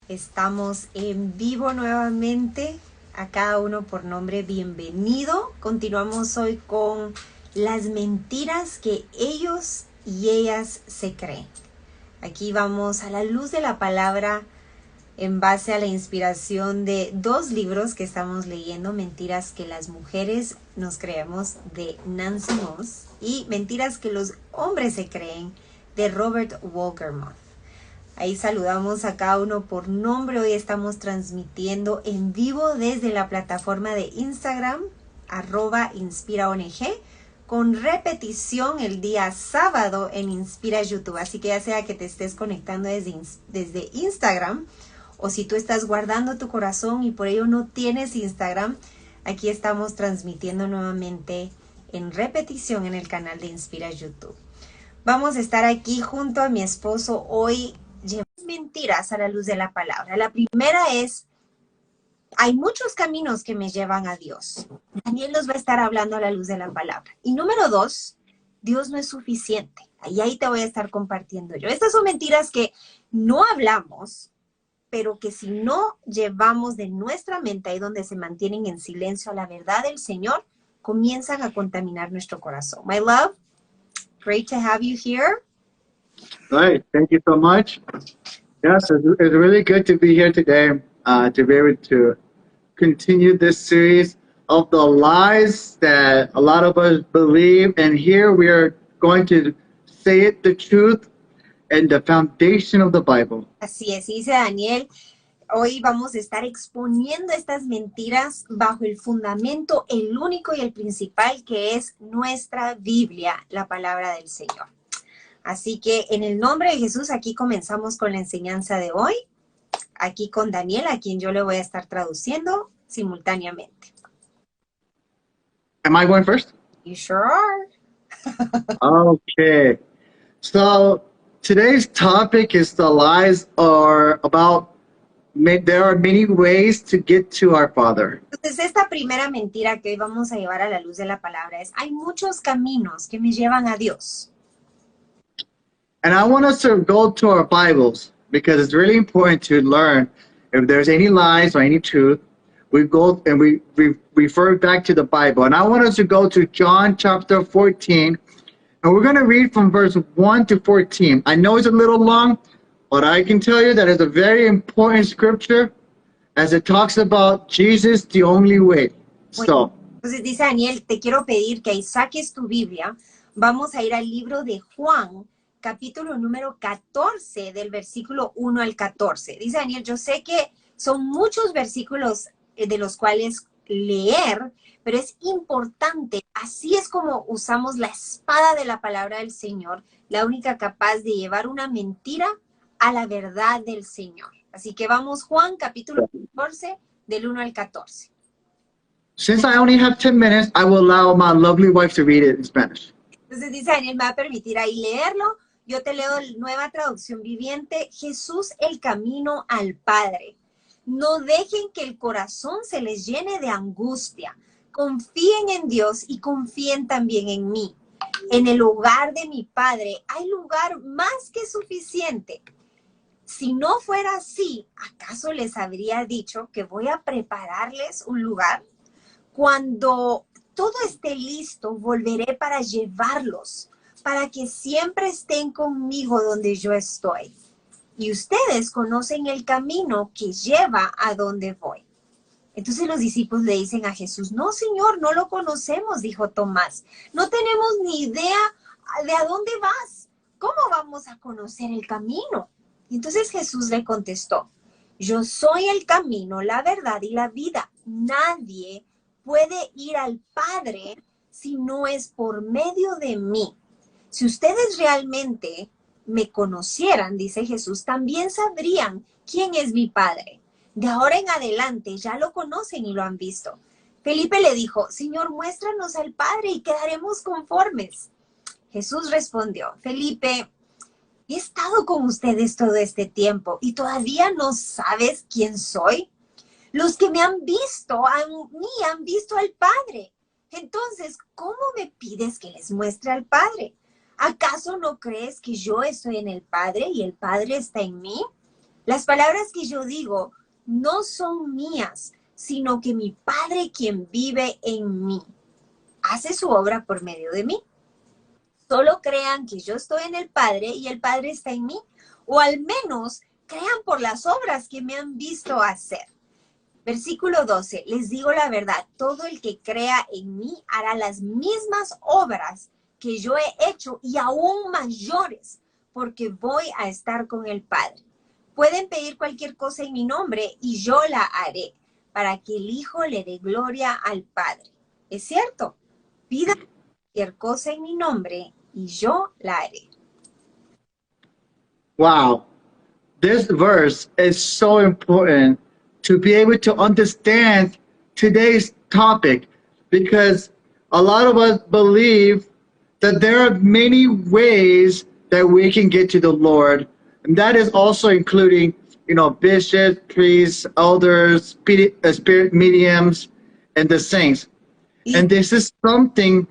Estamos en vivo nuevamente, a cada uno por nombre, bienvenido. Continuamos hoy con las mentiras que ellos y ellas se creen. Aquí vamos a la luz de la palabra en base a la inspiración de dos libros que estamos leyendo, Mentiras que las mujeres nos creemos, de Nancy Moss, y Mentiras que los hombres se creen, de Robert Wolgemuth. Ahí saludamos a cada uno por nombre. Hoy estamos transmitiendo en vivo desde la plataforma de Instagram, @InspiraONG, con repetición el día sábado en Inspira YouTube. Así que ya sea que te estés conectando desde Instagram, o si tú estás guardando tu corazón y por ello no tienes Instagram, aquí estamos transmitiendo nuevamente en repetición en el canal de Inspira YouTube. Vamos a estar aquí junto a mi esposo hoy. Mentiras a la luz de la palabra. La primera es: hay muchos caminos que me llevan a Dios. Daniel nos va a estar hablando a la luz de la palabra. Y número 2, Dios no es suficiente. Ahí te voy a estar compartiendo yo. Estas son mentiras que no hablamos, pero que si no llevamos de nuestra mente, ahí donde se mantienen en silencio a la verdad del Señor, comienzan a contaminar nuestro corazón. My love, great to have you here. Right. Thank you so much. Yes, it's really good to be here today, to be able to continue this series of the lies that a lot of us believe. And here we are going to say it, the truth, and the foundation of the Bible. Así es, dice Daniel. Hoy vamos a estar exponiendo estas mentiras bajo el fundamento, el único y el principal, que es nuestra Biblia, la palabra del Señor. Así que en el nombre de Jesús, aquí comenzamos con la enseñanza de hoy, aquí con Daniel, a quien yo le voy a estar traduciendo simultáneamente. Am I going first? You sure are. Okay. So today's topic is the lies are about. There are many ways to get to our Father. Entonces, esta primera mentira que hoy vamos a llevar a la luz de la palabra es: hay muchos caminos que me llevan a Dios. And I want us to go to our Bibles because it's really important to learn if there's any lies or any truth. We go and we refer back to the Bible. And I want us to go to John chapter 14. And we're going to read from verse 1 to 14. I know it's a little long, but I can tell you that it's a very important scripture as it talks about Jesus, the only way. So, entonces dice Daniel, te quiero pedir que ahí saques tu Biblia. Vamos a ir al libro de Juan, capítulo número 14, del versículo 1 al 14. Dice Daniel, yo sé que son muchos versículos de los cuales leer, pero es importante. Así es como usamos la espada de la palabra del Señor, la única capaz de llevar una mentira a la verdad del Señor. Así que vamos, Juan, capítulo 14, del 1 al 14. Since I only have 10 minutes, I will allow my lovely wife to read it in Spanish. Entonces dice Daniel, me va a permitir ahí leerlo. Yo te leo Nueva Traducción Viviente. Jesús, el camino al Padre. No dejen que el corazón se les llene de angustia. Confíen en Dios y confíen también en mí. En el hogar de mi Padre hay lugar más que suficiente. Si no fuera así, ¿acaso les habría dicho que voy a prepararles un lugar? Cuando todo esté listo, volveré para llevarlos, para que siempre estén conmigo donde yo estoy. Y ustedes conocen el camino que lleva a donde voy. Entonces los discípulos le dicen a Jesús, no, Señor, no lo conocemos, dijo Tomás. No tenemos ni idea de a dónde vas. ¿Cómo vamos a conocer el camino? Y entonces Jesús le contestó, yo soy el camino, la verdad y la vida. Nadie puede ir al Padre si no es por medio de mí. Si ustedes realmente me conocieran, dice Jesús, también sabrían quién es mi Padre. De ahora en adelante ya lo conocen y lo han visto. Felipe le dijo, Señor, muéstranos al Padre y quedaremos conformes. Jesús respondió, Felipe, he estado con ustedes todo este tiempo y todavía no sabes quién soy. Los que me han visto, a mí han visto al Padre. Entonces, ¿cómo me pides que les muestre al Padre? ¿Acaso no crees que yo estoy en el Padre y el Padre está en mí? Las palabras que yo digo no son mías, sino que mi Padre quien vive en mí hace su obra por medio de mí. Solo crean que yo estoy en el Padre y el Padre está en mí, o al menos crean por las obras que me han visto hacer. Versículo 12, les digo la verdad, todo el que crea en mí hará las mismas obras que yo he hecho y aún mayores, porque voy a estar con el Padre. Pueden pedir cualquier cosa en mi nombre y yo la haré, para que el Hijo le dé gloria al Padre. ¿Es cierto? Pidan cualquier cosa en mi nombre y yo la haré. Wow. This verse is so important to be able to understand today's topic, because a lot of us believe that there are many ways that we can get to the Lord. And that is also including, bishops, priests, elders, spirit mediums, and the saints. And this is something.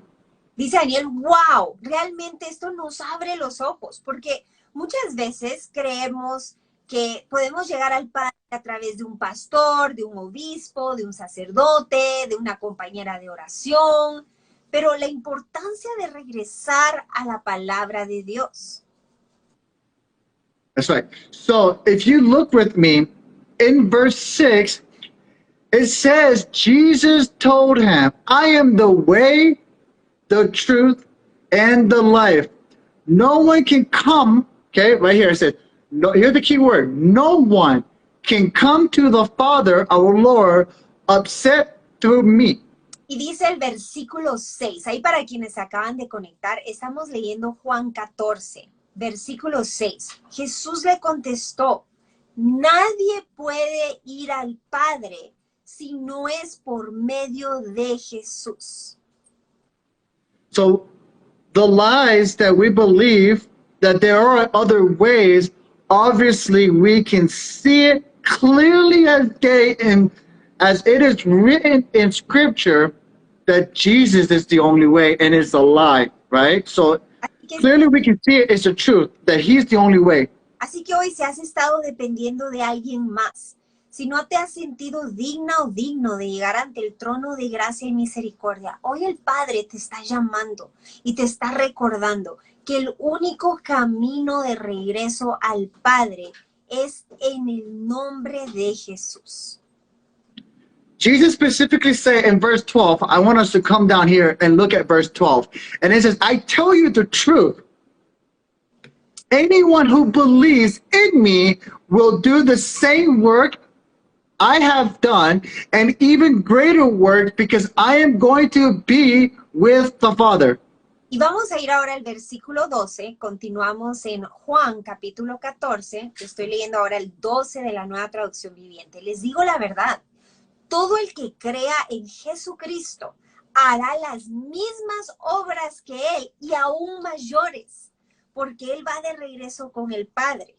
Dice Daniel, wow, realmente esto nos abre los ojos, porque muchas veces creemos que podemos llegar al Padre a través de un pastor, de un obispo, de un sacerdote, de una compañera de oración, pero la importancia de regresar a la palabra de Dios. That's right. So if you look with me in verse 6, it says, Jesus told him, I am the way, the truth, and the life. No one can come, okay, right here it says, no, here's the key word, no one can come to the Father, our Lord, except through me. Y dice el versículo 6, ahí para quienes acaban de conectar, estamos leyendo Juan 14, versículo 6. Jesús le contestó, nadie puede ir al Padre si no es por medio de Jesús. So the lies that we believe that there are other ways, obviously we can see it clearly as day and as it is written in scripture that Jesus is the only way, and it's a lie, right? So clearly we can see it, it's the truth, that he's the only way. Así que hoy, si has estado dependiendo de alguien más, si no te has sentido digna o digno de llegar ante el trono de gracia y misericordia, hoy el Padre te está llamando y te está recordando que el único camino de regreso al Padre es en el nombre de Jesús. Jesus specifically said in verse 12, I want us to come down here and look at verse 12. And it says, I tell you the truth. Anyone who believes in me will do the same work I have done, and even greater work, because I am going to be with the Father. Y vamos a ir ahora al versículo 12, continuamos en Juan capítulo 14, estoy leyendo ahora el 12 de la Nueva Traducción Viviente. Les digo la verdad, todo el que crea en Jesucristo hará las mismas obras que Él y aún mayores, porque Él va de regreso con el Padre.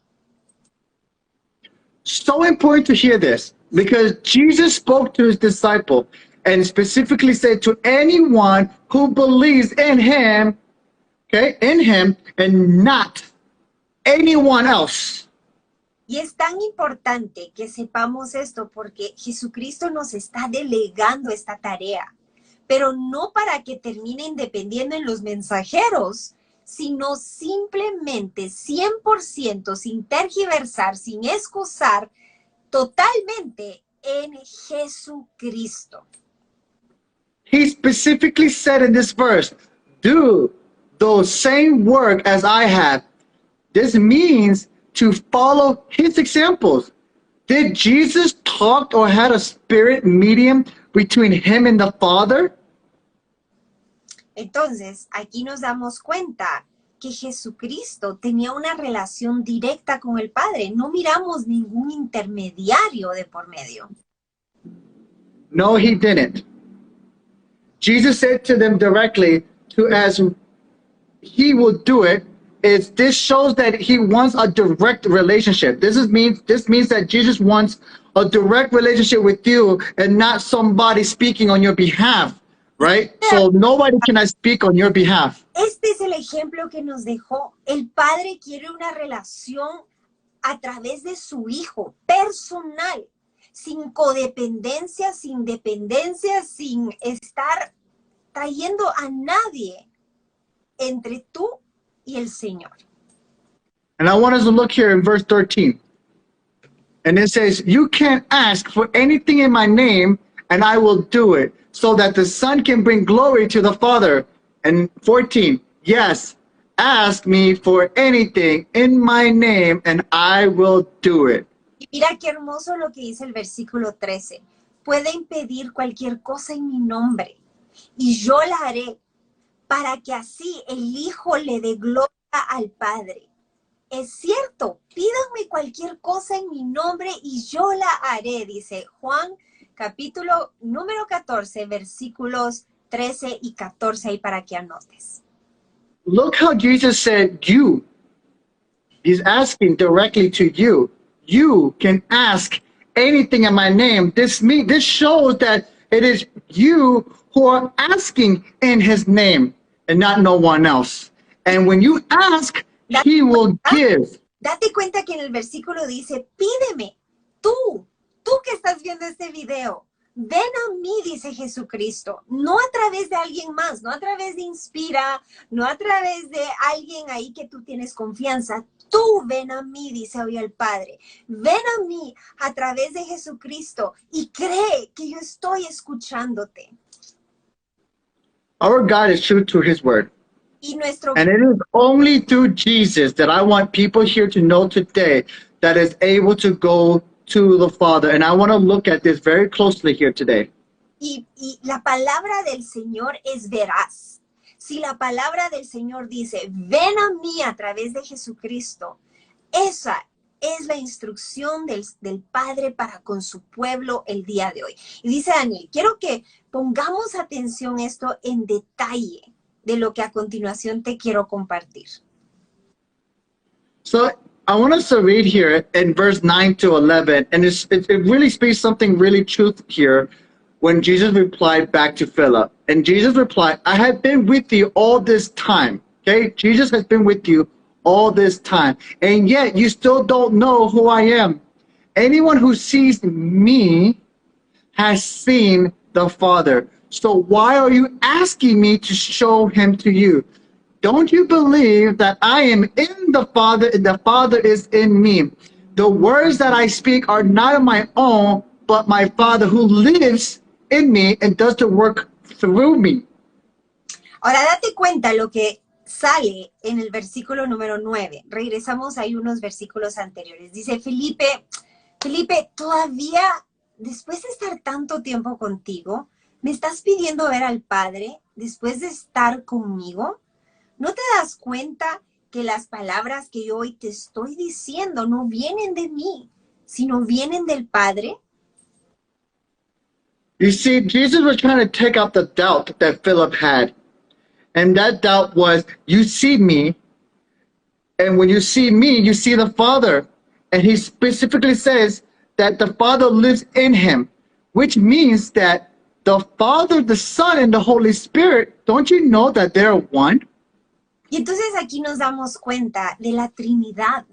So important to hear this, because Jesus spoke to his disciple and specifically said to anyone who believes in him, okay, in him and not anyone else. Y es tan importante que sepamos esto porque Jesucristo nos está delegando esta tarea, pero no para que terminen dependiendo en los mensajeros, sino simplemente 100% sin tergiversar, sin excusar, totalmente en Jesucristo. He specifically said in this verse, do the same work as I have. This means to follow his examples. Did Jesus talk or had a spirit medium between him and the Father? Entonces, aquí nos damos cuenta que Jesucristo tenía una relación directa con el Padre. No miramos ningún intermediario de por medio. No, he didn't. Jesus said to them directly, as he will do it, this shows that he wants a direct relationship. This means that Jesus wants a direct relationship with you and not somebody speaking on your behalf, right? So nobody can speak on your behalf. Este es el ejemplo que nos dejó. El Padre quiere una relación a través de su Hijo personal, sin codependencia, sin dependencia, sin estar trayendo a nadie entre tú y el Señor. And I want us to look here in verse 13. And it says, you can ask for anything in my name, and I will do it, so that the Son can bring glory to the Father. And 14, yes, ask me for anything in my name, and I will do it. Y mira qué hermoso lo que dice el versículo 13. Pueden pedir cualquier cosa en mi nombre, y yo la haré, para que así el Hijo le dé gloria al Padre. Es cierto, pídanme cualquier cosa en mi nombre y yo la haré, dice Juan capítulo número 14, versículos 13 y 14, ahí para que anotes. Look how Jesus said you. He's asking directly to you. You can ask anything in my name. This shows that it is you who are asking in his name and not no one else. And when you ask, he will give. Date cuenta que en el versículo dice, pídeme, tú que estás viendo este video, ven a mí, dice Jesucristo, no a través de alguien más, no a través de Inspira, no a través de alguien ahí que tú tienes confianza. Tú ven a mí, dice hoy el Padre, ven a mí a través de Jesucristo y cree que yo estoy escuchándote. Our God is true to his word. Y nuestro And it is only through Jesus that I want people here to know today that is able to go to the Father. And I want to look at this very closely here today. y la palabra del Señor es veraz. Si la palabra del Señor dice, ven a mí a través de Jesucristo, esa es la instrucción del Padre para con su pueblo el día de hoy. Y dice Daniel, quiero que pongamos atención a esto en detalle de lo que a continuación te quiero compartir. So I want us to read here in verse 9 to 11. And it really speaks something really truth here when Jesus replied back to Philip. And Jesus replied, I have been with you all this time. Okay, Jesus has been with you all this time. And yet you still don't know who I am. Anyone who sees me has seen the Father. So why are you asking me to show him to you? Don't you believe that I am in the Father and the Father is in me? The words that I speak are not of my own, but my Father who lives in me and does the work through me. Ahora date cuenta lo que sale en el versículo número 9. Regresamos ahí unos versículos anteriores. Dice Felipe, todavía después de estar tanto tiempo contigo, ¿me estás pidiendo ver al Padre después de estar conmigo? ¿No te das cuenta que las palabras que yo hoy te estoy diciendo no vienen de mí, sino vienen del Padre? You see, Jesus was trying to take out the doubt that Philip had. And that doubt was, you see me, and when you see me, you see the Father. And he specifically says that the Father lives in him, which means that the Father, the Son, and the Holy Spirit, don't you know that they're one? Y entonces aquí nos damos cuenta de la Trinidad,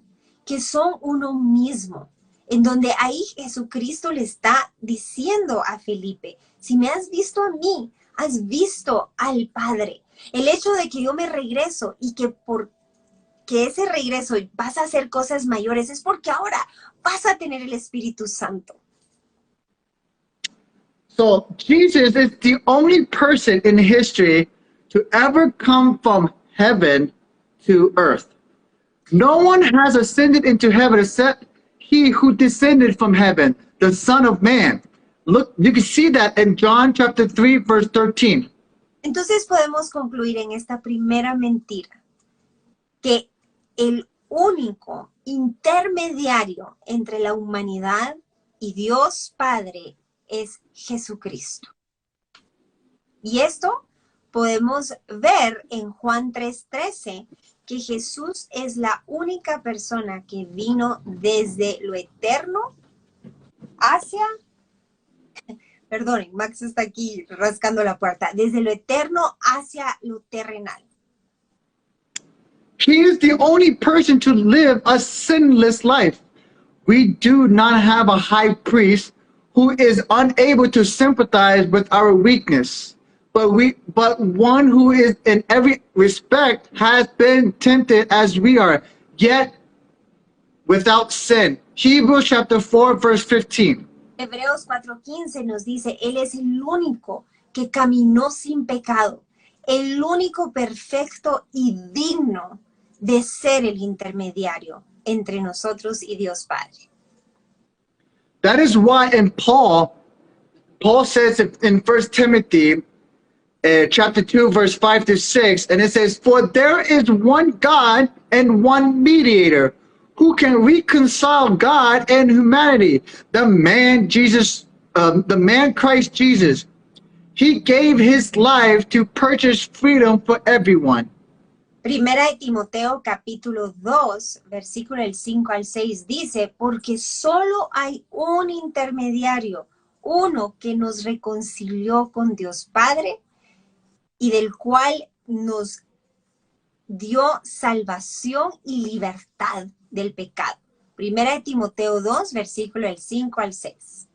que son uno mismo, en donde ahí Jesucristo le está diciendo a Felipe, si me has visto a mí, has visto al Padre. El hecho de que yo me regreso y que por que ese regreso vas a hacer cosas mayores es porque ahora vas a tener el Espíritu Santo. So Jesus is the only person in history to ever come from heaven to earth. No one has ascended into heaven except he who descended from heaven, the Son of Man. Look, you can see that in John chapter 3, verse 13. Entonces podemos concluir en esta primera mentira que el único intermediario entre la humanidad y Dios Padre es Jesucristo. Y esto podemos ver en Juan 3:13, que Jesús es la única persona que vino desde lo eterno hacia, perdonen, Max está aquí rascando la puerta, desde lo eterno hacia lo terrenal. He is the only person to live a sinless life. We do not have a high priest who is unable to sympathize with our weakness, but one who is in every respect has been tempted as we are, yet without sin. Hebrews chapter 4, verse 15. Hebreos 4:15 nos dice, Él es el único que caminó sin pecado, el único perfecto y digno de ser el intermediario entre nosotros y Dios Padre. That is why in Paul says in 1 Timothy chapter 2, verse 5 to 6, and it says, "For there is one God and one mediator who can reconcile God and humanity, the man Christ Jesus. He gave his life to purchase freedom for everyone." Primera de Timoteo capítulo 2, versículo del 5 al 6 dice, porque solo hay un intermediario, uno que nos reconcilió con Dios Padre y del cual nos dio salvación y libertad del pecado. Primera de Timoteo 2, versículo del 5 al 6.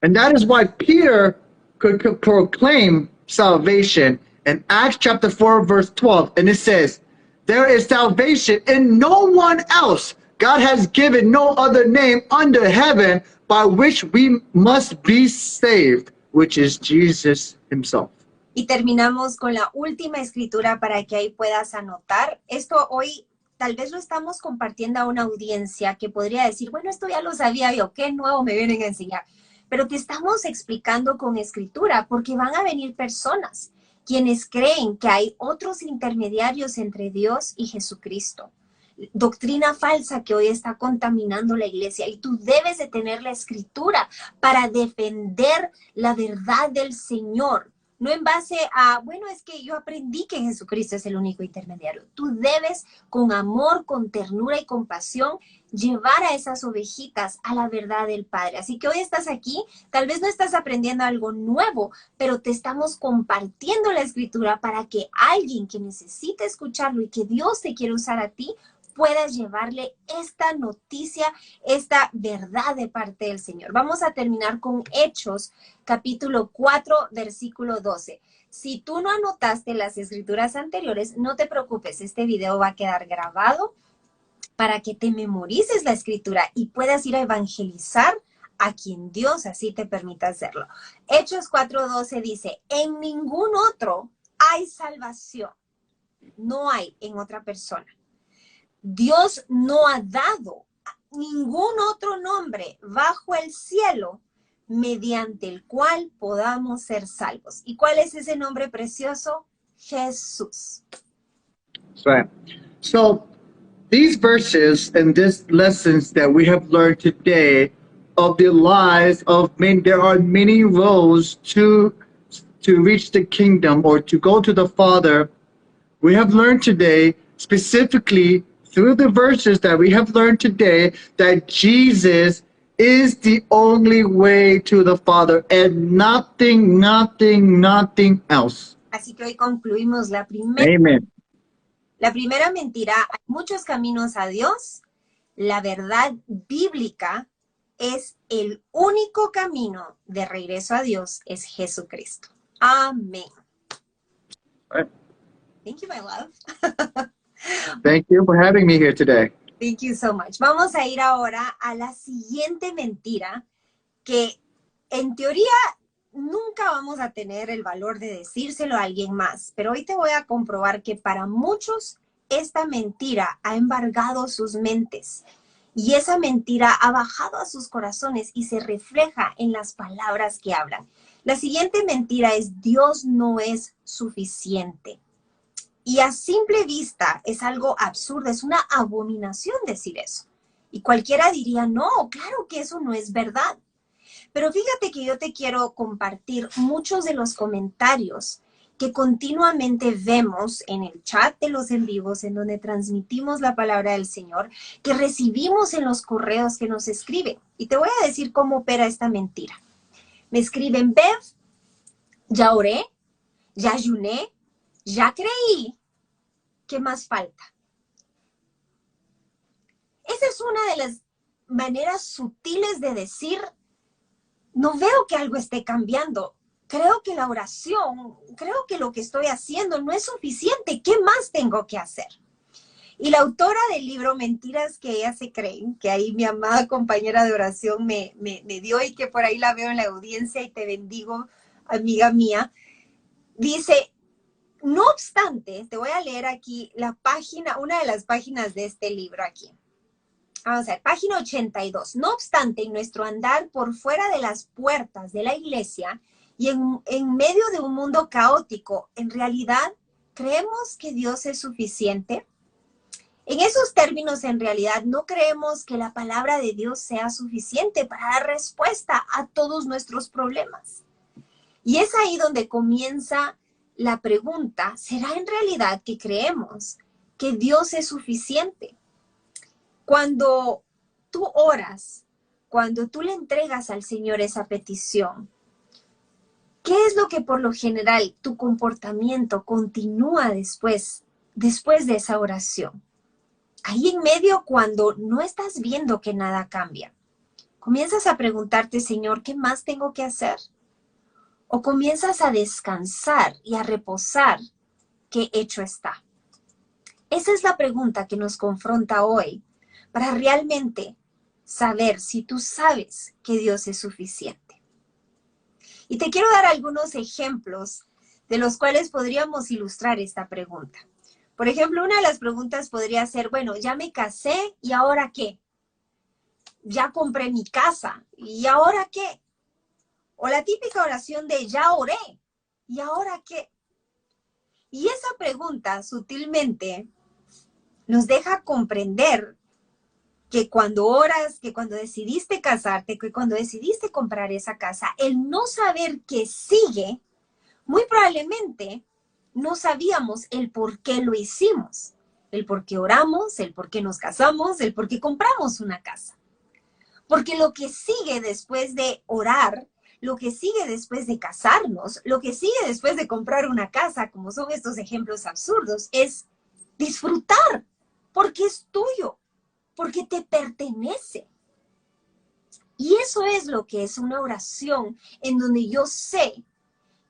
And that is why Peter could proclaim salvation in Acts chapter 4, verse 12. And it says, "There is salvation in no one else. God has given no other name under heaven by which we must be saved, which is Jesus himself." Y terminamos con la última escritura para que ahí puedas anotar. Esto hoy tal vez lo estamos compartiendo a una audiencia que podría decir, bueno, esto ya lo sabía yo, ¿qué nuevo me vienen a enseñar? Pero te estamos explicando con escritura porque van a venir personas quienes creen que hay otros intermediarios entre Dios y Jesucristo. Doctrina falsa que hoy está contaminando la iglesia y tú debes de tener la escritura para defender la verdad del Señor. No en base a, bueno, es que yo aprendí que Jesucristo es el único intermediario. Tú debes, con amor, con ternura y compasión, llevar a esas ovejitas a la verdad del Padre. Así que hoy estás aquí, tal vez no estás aprendiendo algo nuevo, pero te estamos compartiendo la escritura para que alguien que necesite escucharlo y que Dios te quiere usar a ti, puedas llevarle esta noticia, esta verdad de parte del Señor. Vamos a terminar con Hechos, capítulo 4, versículo 12. Si tú no anotaste las escrituras anteriores, no te preocupes, este video va a quedar grabado para que te memorices la escritura y puedas ir a evangelizar a quien Dios así te permita hacerlo. Hechos 4:12 dice, en ningún otro hay salvación, no hay en otra persona. Dios no ha dado ningún otro nombre bajo el cielo mediante el cual podamos ser salvos. ¿Y cuál es ese nombre precioso? Jesús. That's right. So these verses and these lessons that we have learned today of the lies of men, there are many roads to reach the kingdom or to go to the Father. We have learned today, specifically through the verses that we have learned today, that Jesus is the only way to the Father and nothing else. Así que hoy concluimos la primera mentira. Hay muchos caminos a Dios. La verdad bíblica es el único camino de regreso a Dios, es Jesucristo. Amén. All right. Thank you, my love. Thank you for having me here today. Thank you so much. Vamos a ir ahora a la siguiente mentira que en teoría nunca vamos a tener el valor de decírselo a alguien más, pero hoy te voy a comprobar que para muchos esta mentira ha embargado sus mentes y esa mentira ha bajado a sus corazones y se refleja en las palabras que hablan. La siguiente mentira es Dios no es suficiente. Y a simple vista es algo absurdo, es una abominación decir eso. Y cualquiera diría, no, claro que eso no es verdad. Pero fíjate que yo te quiero compartir muchos de los comentarios que continuamente vemos en el chat de los en vivos, en donde transmitimos la palabra del Señor, que recibimos en los correos que nos escriben. Y te voy a decir cómo opera esta mentira. Me escriben, Bev, ya oré, ya ayuné, ya creí. ¿Qué más falta? esa es una de las maneras sutiles de decir, no veo que algo esté cambiando. Creo que la oración, creo que lo que estoy haciendo no es suficiente. ¿Qué más tengo que hacer? Y la autora del libro Mentiras que ellas se creen, que ahí mi amada compañera de oración me dio y que por ahí la veo en la audiencia y te bendigo, amiga mía, dice, no obstante, te voy a leer aquí la página, una de las páginas de este libro aquí. Vamos a ver, página 82. No obstante, en nuestro andar por fuera de las puertas de la iglesia y en medio de un mundo caótico, ¿en realidad creemos que Dios es suficiente? En esos términos, en realidad, no creemos que la palabra de Dios sea suficiente para dar respuesta a todos nuestros problemas. Y es ahí donde comienza la pregunta, ¿será en realidad que creemos que Dios es suficiente? Cuando tú oras, cuando tú le entregas al Señor esa petición, ¿qué es lo que por lo general tu comportamiento continúa después de esa oración? Ahí en medio, cuando no estás viendo que nada cambia, comienzas a preguntarte, Señor, ¿qué más tengo que hacer? O comienzas a descansar y a reposar, ¿qué hecho está? Esa es la pregunta que nos confronta hoy para realmente saber si tú sabes que Dios es suficiente. Y te quiero dar algunos ejemplos de los cuales podríamos ilustrar esta pregunta. Por ejemplo, una de las preguntas podría ser, bueno, ya me casé, ¿y ahora qué? Ya compré mi casa, ¿y ahora qué? O la típica oración de ya oré, ¿y ahora qué? Y esa pregunta sutilmente nos deja comprender que cuando oras, que cuando decidiste casarte, que cuando decidiste comprar esa casa, el no saber qué sigue, muy probablemente no sabíamos el por qué lo hicimos, el por qué oramos, el por qué nos casamos, el por qué compramos una casa. Porque lo que sigue después de orar, lo que sigue después de casarnos, lo que sigue después de comprar una casa, como son estos ejemplos absurdos, es disfrutar, porque es tuyo, porque te pertenece. Y eso es lo que es una oración en donde yo sé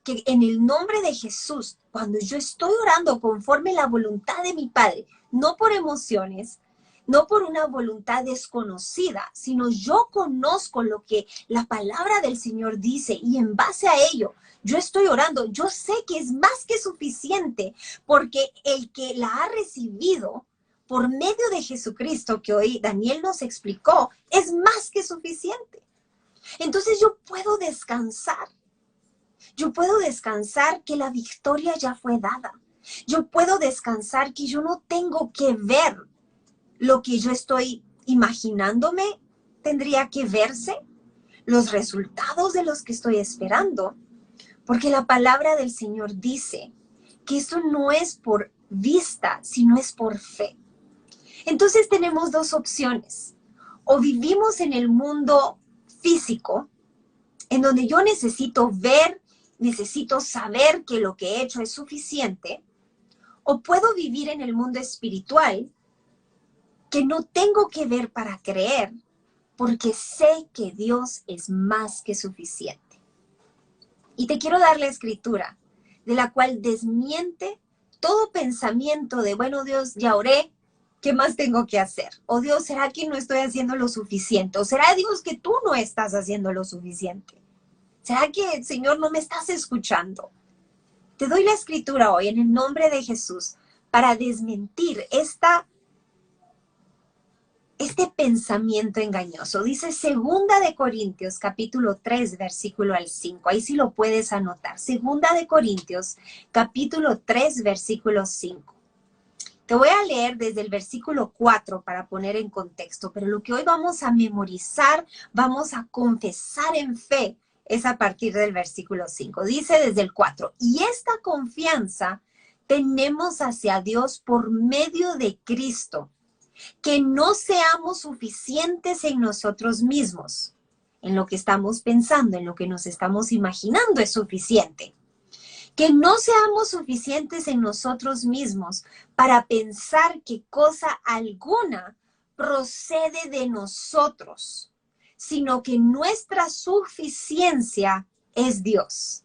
que en el nombre de Jesús, cuando yo estoy orando conforme la voluntad de mi Padre, no por emociones, no por una voluntad desconocida, sino yo conozco lo que la palabra del Señor dice y en base a ello yo estoy orando. Yo sé que es más que suficiente porque el que la ha recibido por medio de Jesucristo, que hoy Daniel nos explicó, es más que suficiente. Entonces yo puedo descansar. Yo puedo descansar que la victoria ya fue dada. Yo puedo descansar que yo no tengo que ver lo que yo estoy imaginándome tendría que verse, los resultados de los que estoy esperando, porque la palabra del Señor dice que esto no es por vista, sino es por fe. Entonces tenemos dos opciones. O vivimos en el mundo físico, en donde yo necesito ver, necesito saber que lo que he hecho es suficiente, o puedo vivir en el mundo espiritual, que no tengo que ver para creer, porque sé que Dios es más que suficiente. Y te quiero dar la escritura, de la cual desmiente todo pensamiento de, bueno, Dios, ya oré, ¿qué más tengo que hacer? O Dios, ¿será que no estoy haciendo lo suficiente? ¿O será, Dios, que tú no estás haciendo lo suficiente? ¿Será que, Señor, no me estás escuchando? Te doy la escritura hoy en el nombre de Jesús para desmentir este pensamiento engañoso. Dice 2 de Corintios, capítulo 3, versículo al 5. Ahí sí lo puedes anotar. 2 de Corintios, capítulo 3, versículo 5. Te voy a leer desde el versículo 4 para poner en contexto, pero lo que hoy vamos a memorizar, vamos a confesar en fe, es a partir del versículo 5. Dice desde el 4, y esta confianza tenemos hacia Dios por medio de Cristo, que no seamos suficientes en nosotros mismos, en lo que estamos pensando, en lo que nos estamos imaginando es suficiente. Que no seamos suficientes en nosotros mismos para pensar que cosa alguna procede de nosotros, sino que nuestra suficiencia es Dios.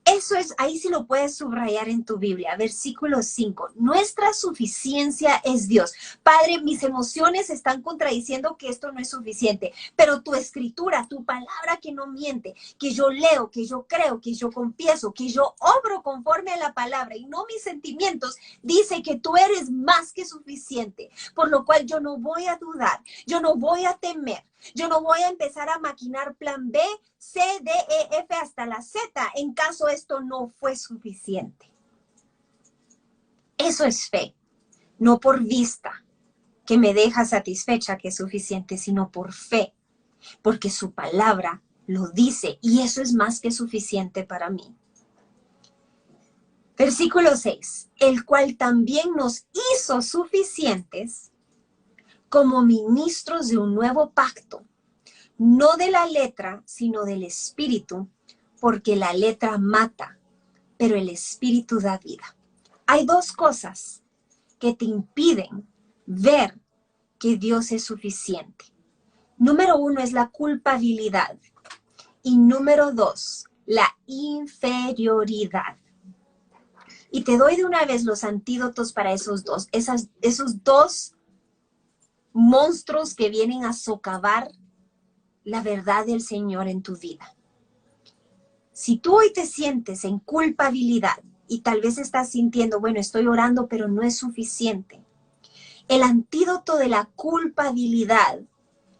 Eso es, ahí sí lo puedes subrayar en tu Biblia, versículo 5. Nuestra suficiencia es Dios. Padre, mis emociones están contradiciendo que esto no es suficiente, pero tu escritura, tu palabra que no miente, que yo leo, que yo creo, que yo confieso, que yo obro conforme a la palabra y no mis sentimientos, dice que tú eres más que suficiente, por lo cual yo no voy a dudar, yo no voy a temer. Yo no voy a empezar a maquinar plan B, C, D, E, F hasta la Z en caso esto no fue suficiente. Eso es fe, no por vista, que me deja satisfecha que es suficiente, sino por fe, porque su palabra lo dice y eso es más que suficiente para mí. Versículo 6, el cual también nos hizo suficientes como ministros de un nuevo pacto, no de la letra, sino del espíritu, porque la letra mata, pero el espíritu da vida. Hay dos cosas que te impiden ver que Dios es suficiente. Número 1 es la culpabilidad y número 2, la inferioridad. Y te doy de una vez los antídotos para esos dos monstruos que vienen a socavar la verdad del Señor en tu vida. Si tú hoy te sientes en culpabilidad y tal vez estás sintiendo, bueno, estoy orando, pero no es suficiente. El antídoto de la culpabilidad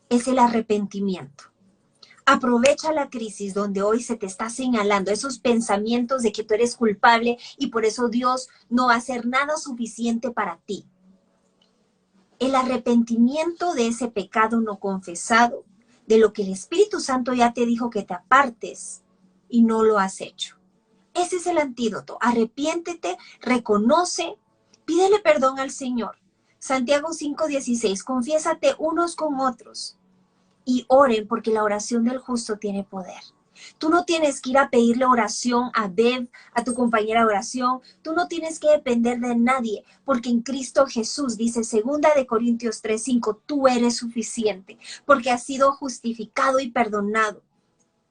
es el arrepentimiento. Aprovecha la crisis donde hoy se te está señalando esos pensamientos de que tú eres culpable y por eso Dios no va a hacer nada suficiente para ti. El arrepentimiento de ese pecado no confesado, de lo que el Espíritu Santo ya te dijo que te apartes y no lo has hecho. Ese es el antídoto. Arrepiéntete, reconoce, pídele perdón al Señor. Santiago 5:16, confiésate unos con otros y oren porque la oración del justo tiene poder. Tú no tienes que ir a pedirle oración a Bev, a tu compañera de oración. Tú no tienes que depender de nadie, porque en Cristo Jesús, dice 2 Corintios 3:5, tú eres suficiente, porque has sido justificado y perdonado.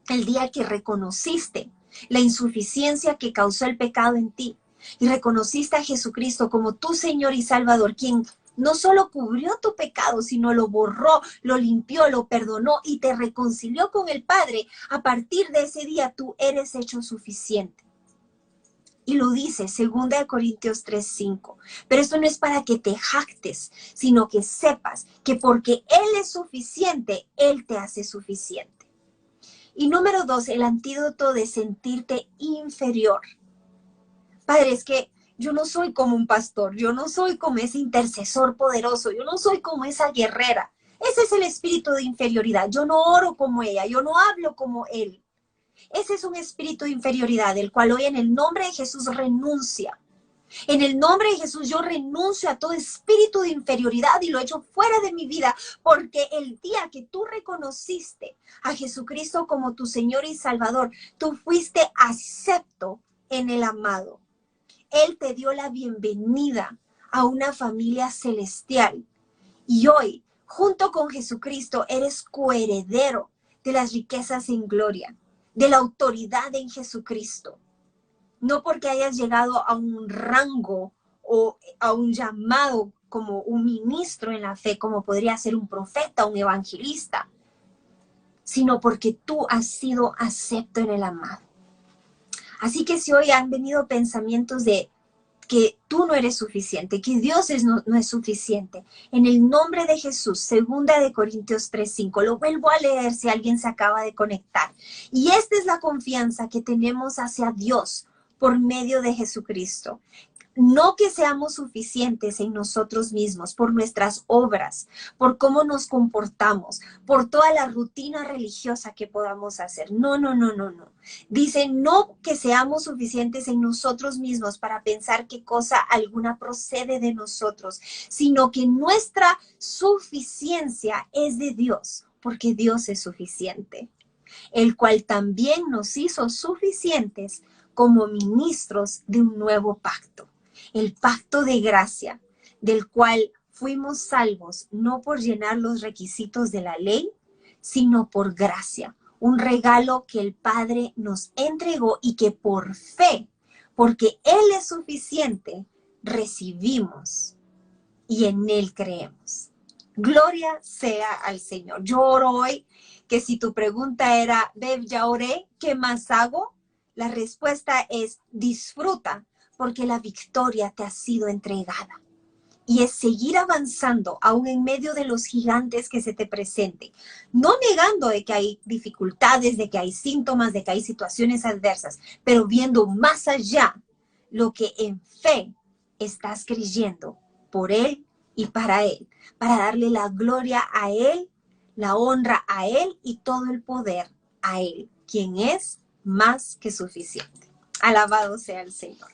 El día que reconociste la insuficiencia que causó el pecado en ti y reconociste a Jesucristo como tu Señor y Salvador, quien no solo cubrió tu pecado, sino lo borró, lo limpió, lo perdonó y te reconcilió con el Padre. A partir de ese día tú eres hecho suficiente. Y lo dice 2 Corintios 3:5. Pero esto no es para que te jactes, sino que sepas que porque Él es suficiente, Él te hace suficiente. Y número 2, el antídoto de sentirte inferior. Padre, es que yo no soy como un pastor, yo no soy como ese intercesor poderoso, yo no soy como esa guerrera. Ese es el espíritu de inferioridad. Yo no oro como ella, yo no hablo como él. Ese es un espíritu de inferioridad, del cual hoy en el nombre de Jesús renuncia. En el nombre de Jesús yo renuncio a todo espíritu de inferioridad y lo echo fuera de mi vida, porque el día que tú reconociste a Jesucristo como tu Señor y Salvador, tú fuiste acepto en el amado. Él te dio la bienvenida a una familia celestial. Y hoy, junto con Jesucristo, eres coheredero de las riquezas en gloria, de la autoridad en Jesucristo. No porque hayas llegado a un rango o a un llamado como un ministro en la fe, como podría ser un profeta, un evangelista, sino porque tú has sido acepto en el amado. Así que si hoy han venido pensamientos de que tú no eres suficiente, que Dios no es suficiente, en el nombre de Jesús, 2 Corintios 3:5, lo vuelvo a leer si alguien se acaba de conectar. Y esta es la confianza que tenemos hacia Dios por medio de Jesucristo. No que seamos suficientes en nosotros mismos, por nuestras obras, por cómo nos comportamos, por toda la rutina religiosa que podamos hacer. No. Dice, no que seamos suficientes en nosotros mismos para pensar que cosa alguna procede de nosotros, sino que nuestra suficiencia es de Dios, porque Dios es suficiente, el cual también nos hizo suficientes como ministros de un nuevo pacto. El pacto de gracia, del cual fuimos salvos no por llenar los requisitos de la ley, sino por gracia. Un regalo que el Padre nos entregó y que por fe, porque Él es suficiente, recibimos y en Él creemos. Gloria sea al Señor. Yo oro hoy que si tu pregunta era, Bev, ya oré, ¿qué más hago? La respuesta es disfruta, porque la victoria te ha sido entregada. Y es seguir avanzando aún en medio de los gigantes que se te presenten. No negando de que hay dificultades, de que hay síntomas, de que hay situaciones adversas, pero viendo más allá lo que en fe estás creyendo por Él y para Él, para darle la gloria a Él, la honra a Él y todo el poder a Él, quien es más que suficiente. Alabado sea el Señor.